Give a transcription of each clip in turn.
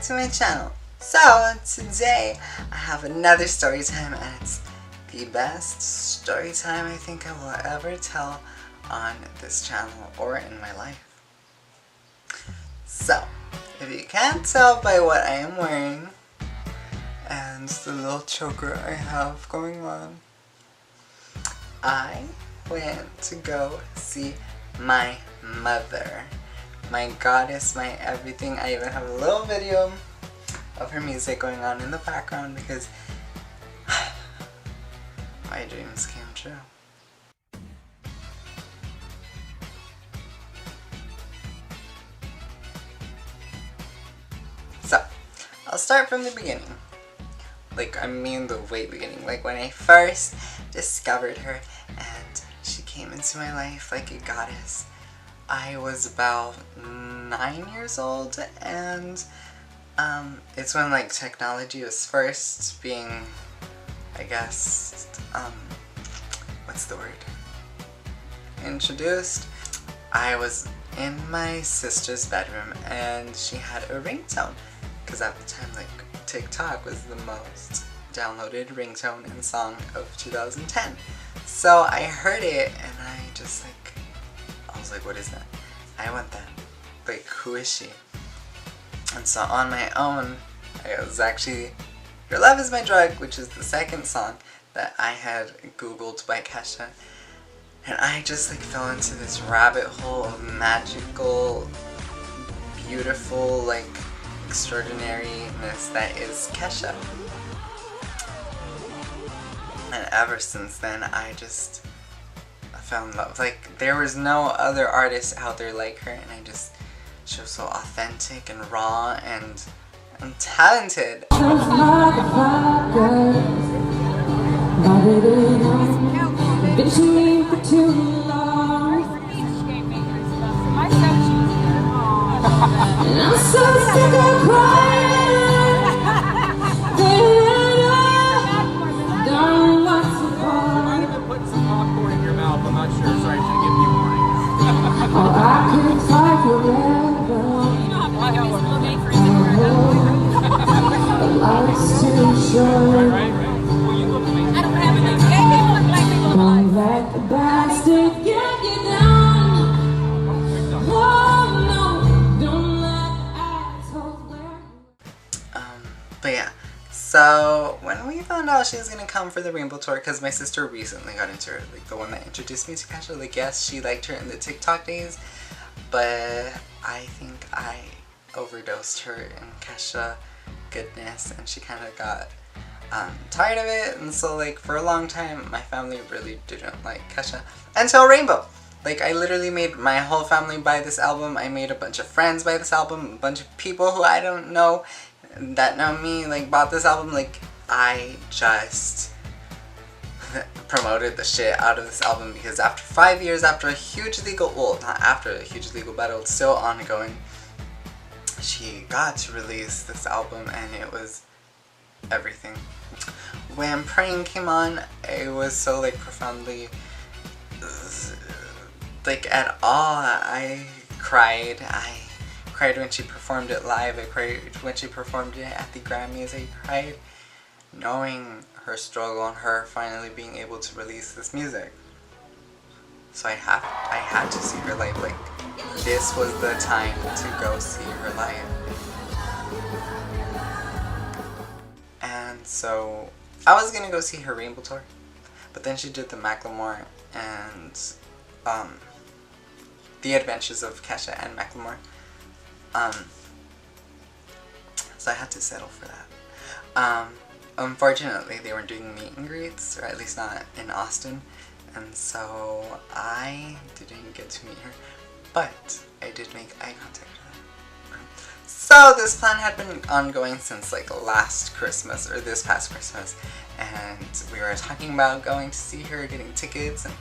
to my channel. So today I have another story time, and it's the best story time I think I will ever tell on this channel or in my life. So if you can't tell by what I am wearing and the little choker I have going on, I went to go see my mother. My goddess, my everything. I even have a little video of her music going on in the background because my dreams came true. So, I'll start from the beginning. Like, I mean the way beginning. Like when I first discovered her and she came into my life like a goddess. I was about 9 years old, and it's when like technology was first being, I guess, what's the word? Introduced. I was in my sister's bedroom and she had a ringtone, because at the time like TikTok was the most downloaded ringtone and song of 2010. So I heard it and I just like, I was like, what is that? I want that. Like, who is she? And so on my own, I was actually Your Love Is My Drug, which is the second song that I had googled by Kesha. And I just like fell into this rabbit hole of magical, beautiful, like extraordinariness that is Kesha. And ever since then, I fell in love. Like, there was no other artist out there like her, and she was so authentic and raw and talented. But yeah, so when we found out she was gonna come for the Rainbow Tour, because my sister recently got into her, like the one that introduced me to Kesha, like yes, she liked her in the TikTok days, but I think I overdosed her in Kesha goodness, and she kind of got tired of it. And so like for a long time my family really didn't like Kesha until Rainbow. Like, I literally made my whole family buy this album. I made a bunch of friends buy this album. A bunch of people who I don't know that know me like bought this album. Like, I just promoted the shit out of this album, because after 5 years, after a huge legal, well, not after a huge legal battle, it's still ongoing, she got to release this album, and it was everything. When Praying came on, it was so like profoundly like at all. I cried when she performed it live. I cried when she performed it at the Grammys. I cried knowing her struggle and her finally being able to release this music. So I had to see her live. Like, this was the time to go see her live. And so I was gonna go see her Rainbow Tour, but then she did the Macklemore and The Adventures of Kesha and Macklemore. So I had to settle for that. Unfortunately, they weren't doing meet and greets, or at least not in Austin, and so I didn't get to meet her, but I did make eye contact with her. So this plan had been ongoing since like last Christmas, or this past Christmas, and we were talking about going to see her, getting tickets, and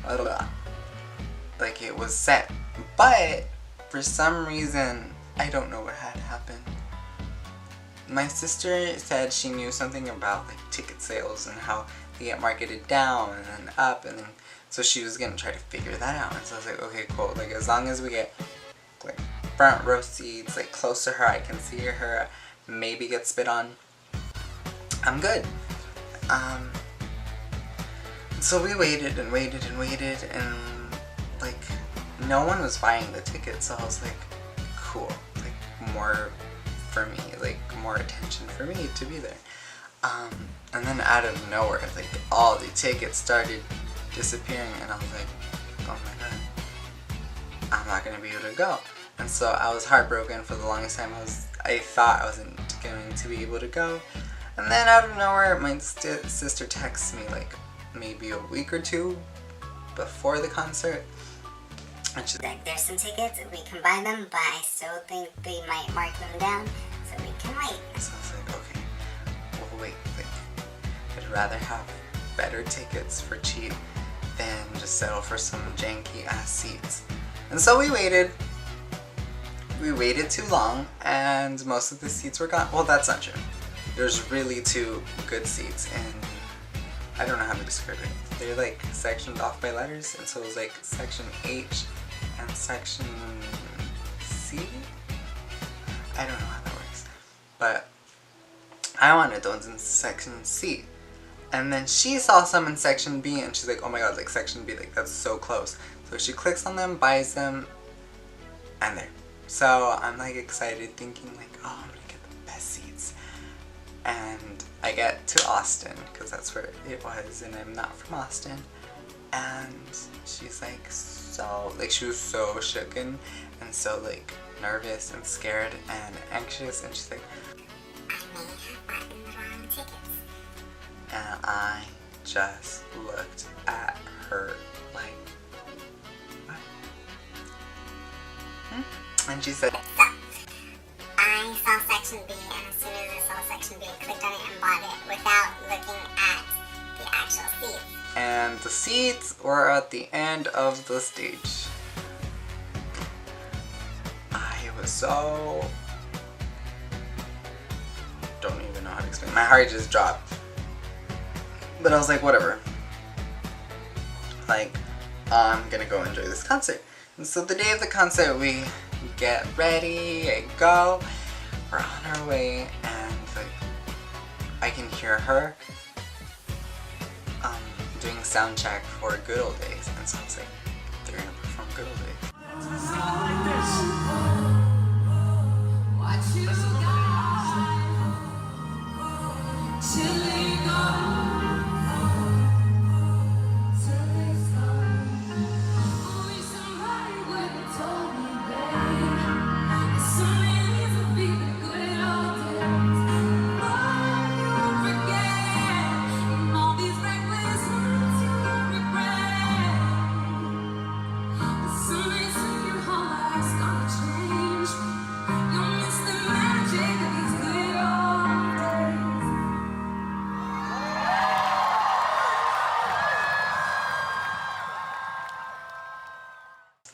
blah blah blah. Like, it was set, but for some reason, I don't know what had happened. My sister said she knew something about like ticket sales and how they get marketed down and then up, and then so she was gonna try to figure that out. And so I was like, okay, cool. Like, as long as we get like front row seats, like close to her, I can see her, maybe get spit on, I'm good. So we waited and waited and waited, and like no one was buying the tickets, so I was like, cool, like more for me, like more attention for me to be there. And then out of nowhere, like all the tickets started disappearing, and I was like, oh my god, I'm not gonna be able to go. And so I was heartbroken for the longest time. I thought I wasn't going to be able to go. And then out of nowhere, my sister texts me like maybe a week or two before the concert. And she's like, there's some tickets, we can buy them, but I still think they might mark them down, so we can wait. So I was like, okay, we'll wait. Like, I'd rather have better tickets for cheap than just settle for some janky ass seats. And so we waited. We waited too long, and most of the seats were gone. Well, that's not true. There's really 2 good seats, and I don't know how to describe it. They're like sectioned off by letters, and so it was like section H and section C? I don't know how that works. But I wanted those in section C. And then she saw some in section B, and she's like, oh my god, like section B, like that's so close. So she clicks on them, buys them, and there. So I'm like excited, thinking like, oh, I'm gonna get the best seats. And I get to Austin, because that's where it was, and I'm not from Austin. And she's like so, like she was so shooken and so like nervous and scared and anxious, and she's like, I may have bought the wrong tickets. and I just looked at her like, what? And she said, I saw section B, and as soon as I saw section B, I clicked on it and bought it without looking at the actual seats. and the seats were at the end of the stage. I was so, don't even know how to explain. My heart just dropped. But I was like, whatever. Like, I'm gonna go enjoy this concert. And so the day of the concert, we get ready, I go, we're on our way, and like, I can hear her doing sound check for Good Old Days, and so I was like, they're gonna perform Good Old Days.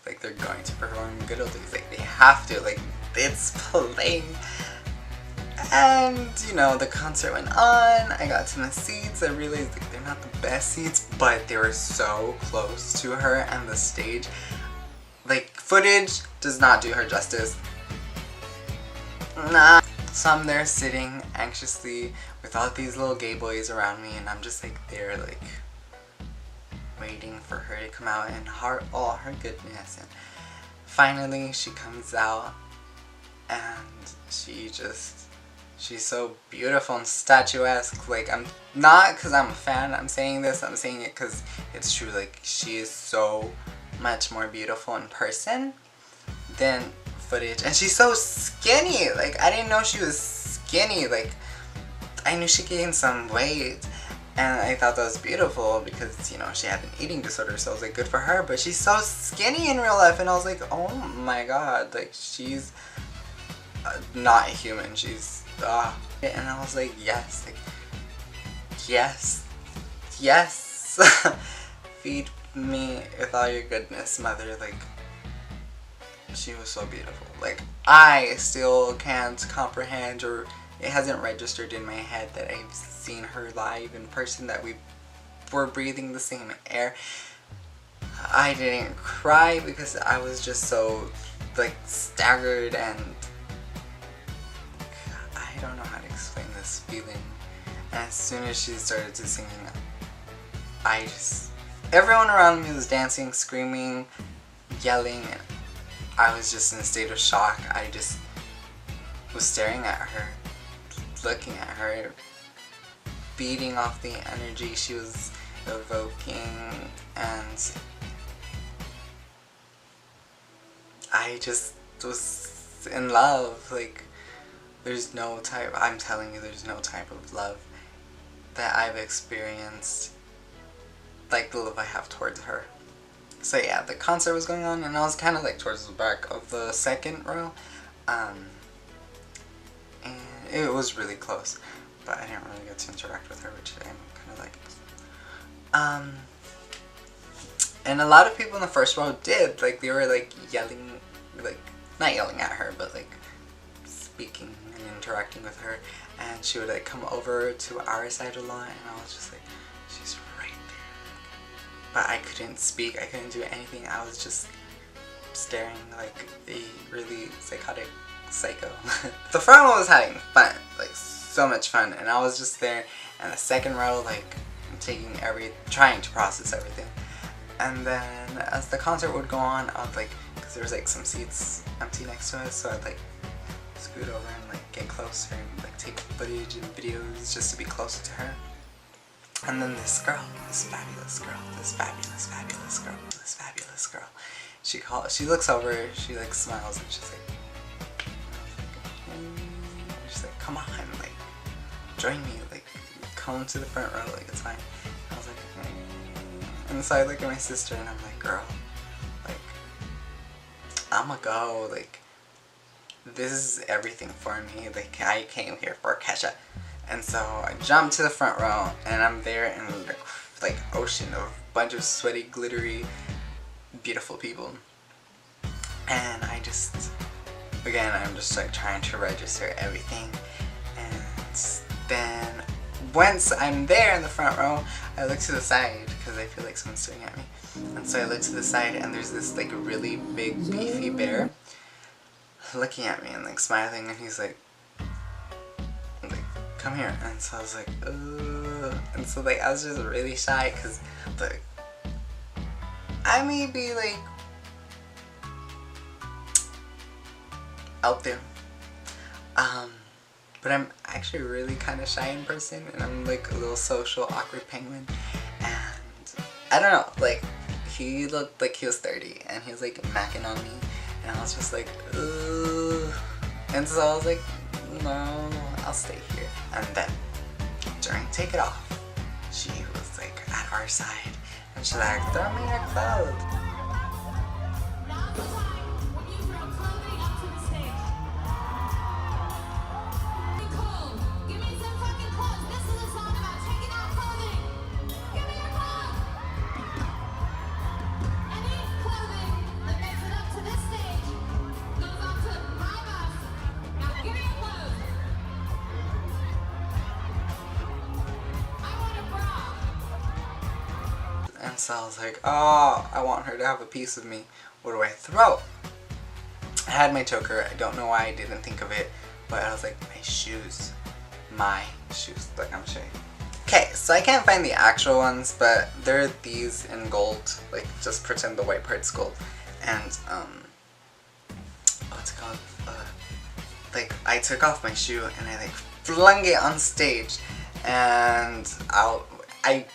Like, they're going to perform Good Old Days, like they have to, like it's playing. And you know, the concert went on, I got to my seats, I realized like they're not the best seats, but they were so close to her and the stage. Like, footage does not do her justice. Nah. So I'm there sitting anxiously with all these little gay boys around me, and I'm just like there like waiting for her to come out and all her goodness. And finally she comes out, and she's so beautiful and statuesque. Like, I'm not because I'm a fan, I'm saying this, I'm saying it because it's true. Like, she is so much more beautiful in person than footage, and she's so skinny. Like, I didn't know she was skinny. Like, I knew she gained some weight, and I thought that was beautiful because, you know, she had an eating disorder, so I was like, good for her. But she's so skinny in real life, and I was like, oh my god, like, she's not human. She's and I was like, yes, like, yes, yes. Feed me with all your goodness, mother. Like, she was so beautiful. Like, I still can't comprehend, or it hasn't registered in my head that I've seen her live in person, that we were breathing the same air. I didn't cry because I was just so like staggered, and I I don't know how to explain this feeling. And as soon as she started to sing, everyone around me was dancing, screaming, yelling, and I was just in a state of shock. I just was staring at her, looking at her, feeding off the energy she was evoking, and I just was in love. Like, there's no type, I'm telling you, there's no type of love that I've experienced like the love I have towards her. So yeah, the concert was going on, and I was kind of like towards the back of the second row, and it was really close, but I didn't really get to interact with her, which I'm kind of like. And a lot of people in the first row did, like, they were like yelling, like, not yelling at her, but like speaking and interacting with her, and she would like come over to our side a lot, and I was just like, she's right there. But I couldn't speak, I couldn't do anything, I was just staring like a really psychotic psycho. The front row was having fun, like so much fun, and I was just there, and the second row, like, trying to process everything. And then as the concert would go on, I would like, because there was like some seats empty next to us, so I'd like scoot over and like get closer and like take footage and videos just to be closer to her. And then this girl, this fabulous girl, this fabulous, fabulous girl, this fabulous girl, she looks over, she like smiles, and she's like, come on, like, join me, like, come to the front row, like, it's fine. I was like, and so I look at my sister and I'm like, girl, like, I'ma go, like, this is everything for me, like, I came here for Kesha. And so I jump to the front row, and I'm there in the like ocean of bunch of sweaty, glittery, beautiful people. And I just, again, I'm just like trying to register everything. And then once I'm there in the front row, I look to the side because I feel like someone's staring at me. And so I look to the side, and there's this like really big, beefy bear looking at me and like smiling, and he's like, come here. And so I was like, ugh. And so like I was just really shy because like I may be like out there, but I'm actually really kind of shy in person, and I'm like a little social awkward penguin. And I don't know, like he looked like he was 30, and he was like macking on me, and I was just like, ugh. And so I was like, no, I'll stay here. And then during Take It Off, she was like at our side, and she's like, throw me your clothes. And so I was like, oh, I want her to have a piece of me. What do I throw? I had my choker. I don't know why I didn't think of it, but I was like, my shoes. Like I'm showing. Okay, so I can't find the actual ones, but they're these in gold. Like, just pretend the white part's gold. And, what's it called? Like, I took off my shoe and I like flung it on stage, and I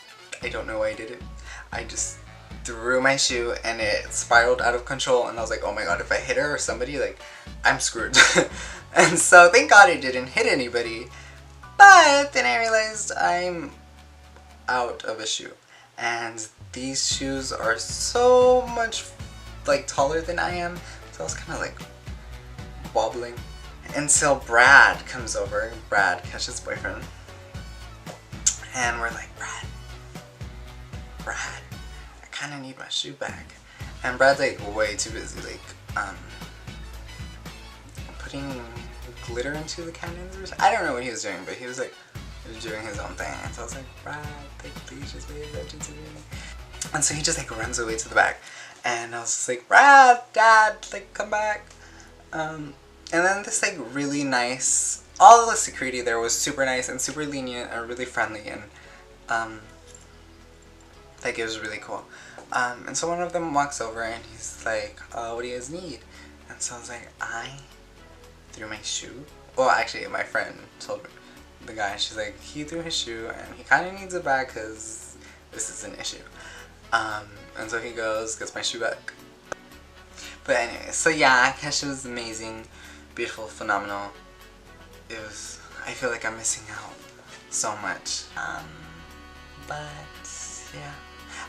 don't know why I did it. I just threw my shoe and it spiraled out of control, and I was like, oh my god, if I hit her or somebody, like, I'm screwed. And so thank god it didn't hit anybody, but then I realized I'm out of a shoe, and these shoes are so much like taller than I am, so I was kind of like wobbling until Brad comes over, Brad, Kesha's boyfriend, and we're like, Brad, I kind of need my shoe back. And Brad's like way too busy like putting glitter into the cannons or something. I don't know what he was doing, but he was like doing his own thing. And so I was like, Brad, like, please just pay attention to me. And so he just like runs away to the back, and I was just like, Brad, Dad, like, come back. And then this like really nice all the security there was super nice and super lenient and really friendly, and like it was really cool. And so one of them walks over and he's like, what do you guys need? And so I was like, I threw my shoe. Well, actually, my friend told the guy, she's like, he threw his shoe and he kind of needs it back because this is an issue. And so he goes, gets my shoe back. But anyway, so yeah, Kesha was amazing, beautiful, phenomenal. It was, I feel like I'm missing out so much. But yeah,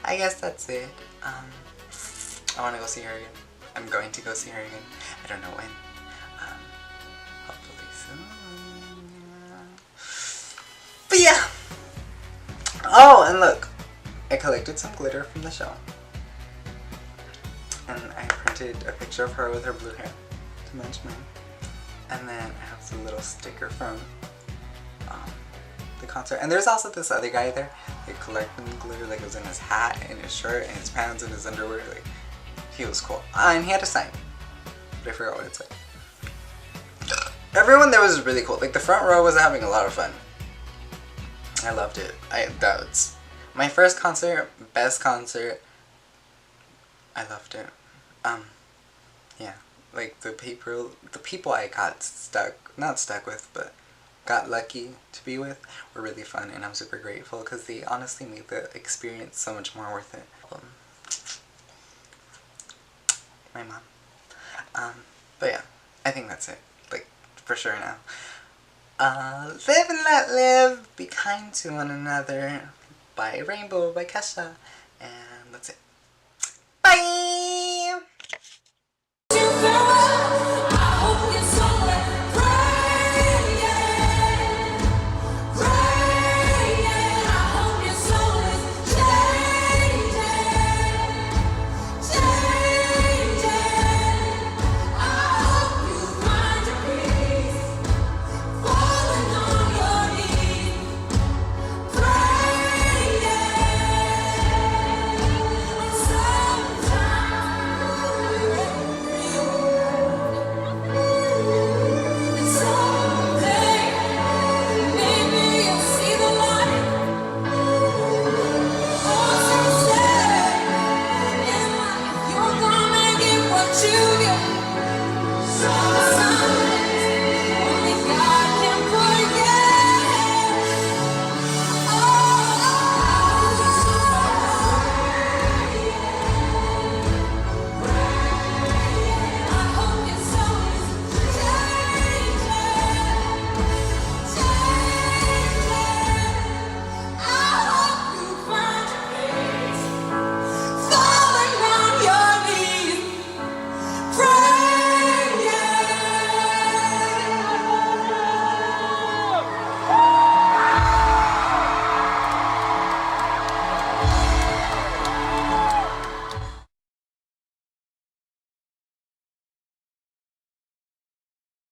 I guess that's it. I want to go see her again. I'm going to go see her again. I don't know when. Hopefully soon. But yeah. Oh, and look, I collected some glitter from the show. And I printed a picture of her with her blue hair to match mine. And then I have the little sticker from the concert. And there's also this other guy there, like collecting glitter, like it was in his hat and his shirt and his pants and his underwear. Like, he was cool. And he had a sign, but I forgot what it said. Everyone there was really cool. Like the front row was having a lot of fun. I loved it. That was my first concert, best concert. I loved it. Yeah, like the people I got not stuck with, but got lucky to be with were really fun, and I'm super grateful because they honestly made the experience so much more worth it. My mom. But yeah, I think that's it. Like, for sure now. Live and let live. Be kind to one another. By Rainbow by Kesha. And that's it. Bye!